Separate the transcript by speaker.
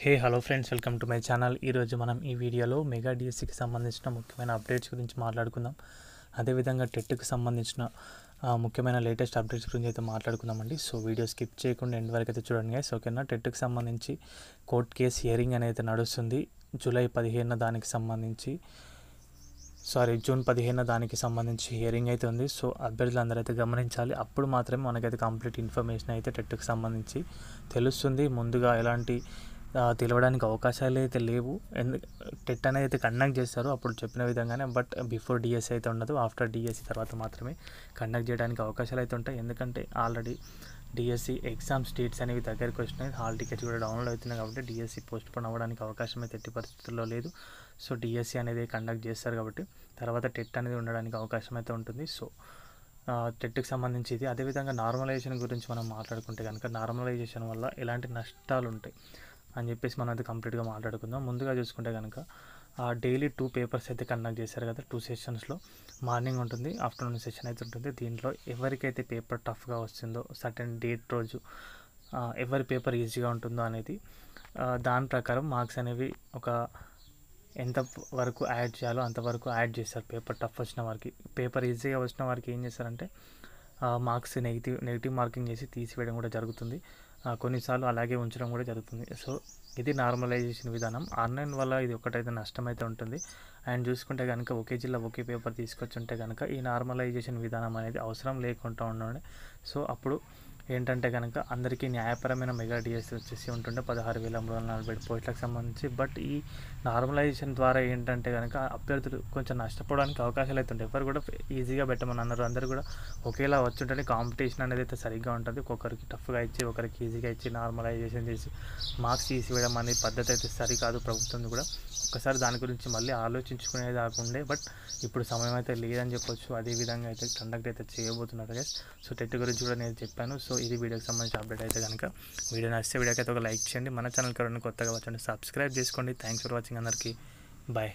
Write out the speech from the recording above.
Speaker 1: Hello friends, welcome to my channel. ఈరోజు మనం ఈ వీడియోలో మెగా డిఎస్సికి సంబంధించిన ముఖ్యమైన అప్డేట్స్ గురించి మాట్లాడుకుందాం. అదేవిధంగా టెట్కి సంబంధించిన ముఖ్యమైన లేటెస్ట్ అప్డేట్స్ గురించి అయితే మాట్లాడుకుందామండి. సో వీడియో స్కిప్ చేయకుండా ఎండ్ వరకు అయితే చూడండి గైస్, ఓకేనా. టెట్కి సంబంధించి కోర్ట్ కేసు హియరింగ్ అనేది నడుస్తుంది. జూన్ 15 దానికి సంబంధించి హియరింగ్ అయితే ఉంది. సో అభ్యర్థులందరూ అయితే గమనించాలి. అప్పుడు మాత్రమే మనకైతే కంప్లీట్ ఇన్ఫర్మేషన్ అయితే టెట్కి సంబంధించి తెలుస్తుంది. ముందుగా ఎలాంటి తెలవడానికి అవకాశాలు అయితే లేవు. టెట్ అనేది అయితే కండక్ట్ చేస్తారు అప్పుడు చెప్పిన విధంగానే. బట్ బిఫోర్ డిఎస్సి అయితే ఉండదు, ఆఫ్టర్ డిఎస్సి తర్వాత మాత్రమే కండక్ట్ చేయడానికి అవకాశాలు అయితే ఉంటాయి. ఎందుకంటే ఆల్రెడీ డిఎస్సి ఎగ్జామ్ స్టేట్స్ అనేవి దగ్గరికి వచ్చినాయి. హాల్ టికెట్స్ కూడా డౌన్లోడ్ అవుతున్నాయి కాబట్టి డిఎస్సి పోస్ట్పోన్ అవ్వడానికి అవకాశం అయితే ఎట్టి పరిస్థితుల్లో లేదు. సో డిఎస్సి అనేది కండక్ట్ చేస్తారు కాబట్టి తర్వాత టెట్ అనేది ఉండడానికి అవకాశం అయితే ఉంటుంది. సో టెట్కి సంబంధించి ఇది. అదేవిధంగా నార్మలైజేషన్ గురించి మనం మాట్లాడుకుంటే కనుక నార్మలైజేషన్ వల్ల ఎలాంటి నష్టాలు ఉంటాయి అని చెప్పేసి మనం అయితే కంప్లీట్గా మాట్లాడుకుందాం. ముందుగా చూసుకుంటే కనుక డైలీ 2 పేపర్స్ అయితే కండక్ట్ చేశారు కదా, 2 సెషన్స్లో. మార్నింగ్ ఉంటుంది, ఆఫ్టర్నూన్ సెషన్ అయితే ఉంటుంది. దీంట్లో ఎవరికైతే పేపర్ టఫ్గా వస్తుందో సర్టెన్ డేట్ రోజు ఎవరి పేపర్ ఈజీగా ఉంటుందో అనేది దాని ప్రకారం మార్క్స్ అనేవి ఒక ఎంత వరకు యాడ్ చేయాలో అంతవరకు యాడ్ చేస్తారు. పేపర్ టఫ్ వచ్చిన వారికి, పేపర్ ఈజీగా వచ్చిన వారికి ఏం చేస్తారంటే మార్క్స్ నెగిటివ్ మార్కింగ్ చేసి తీసివేయడం కూడా జరుగుతుంది. కొన్నిసార్లు అలాగే ఉంచడం కూడా జరుగుతుంది. సో ఇది నార్మలైజేషన్ విధానం. ఆన్లైన్ వల్ల ఇది ఒకటైతే నష్టం అయితే ఉంటుంది. అండ్ చూసుకుంటే కనుక ఒకే జిల్లా ఒకే పేపర్ తీసుకొచ్చి ఉంటే కనుక ఈ నార్మలైజేషన్ విధానం అనేది అవసరం లేకుండా ఉండే. సో అప్పుడు ఏంటంటే కనుక అందరికీ న్యాయపరమైన మెగా డిఎస్సి వచ్చేసి ఉంటుండే 16,340 పోస్టులకు సంబంధించి. బట్ ఈ నార్మలైజేషన్ ద్వారా ఏంటంటే కనుక అభ్యర్థులు కొంచెం నష్టపోవడానికి అవకాశాలు అయితే ఉంటాయి. ఎవరు కూడా ఈజీగా పెట్టమని అన్నారు, అందరూ కూడా ఒకేలా వచ్చుంటే కాంపిటీషన్ అనేది అయితే సరిగ్గా ఉంటుంది. ఒక్కొక్కరికి టఫ్గా ఇచ్చి ఒకరికి ఈజీగా ఇచ్చి నార్మలైజేషన్ చేసి మార్క్స్ తీసివేయడం అనే పద్ధతి అయితే సరికాదు. ప్రభుత్వం కూడా ఒక్కసారి దాని గురించి మళ్ళీ ఆలోచించుకునేది కాకుండే. బట్ ఇప్పుడు సమయం అయితే లేదని చెప్పొచ్చు. అదే విధంగా అయితే కండక్ట్ అయితే చేయబోతున్నారు గైస్. సో టెట్ గురించి కూడా నేను చెప్పాను. సో ఇది వీడియోకి సంబంధించిన అప్డేట్ అయితే కనుక వీడియో నచ్చితే వీడియోకి అయితే ఒక లైక్ చేయండి. మన ఛానల్కి ఎవరైనా కొత్తగా వచ్చండి సబ్స్క్రైబ్ చేసుకోండి. థ్యాంక్స్ ఫర్ వాచింగ్ అందరికీ. బాయ్.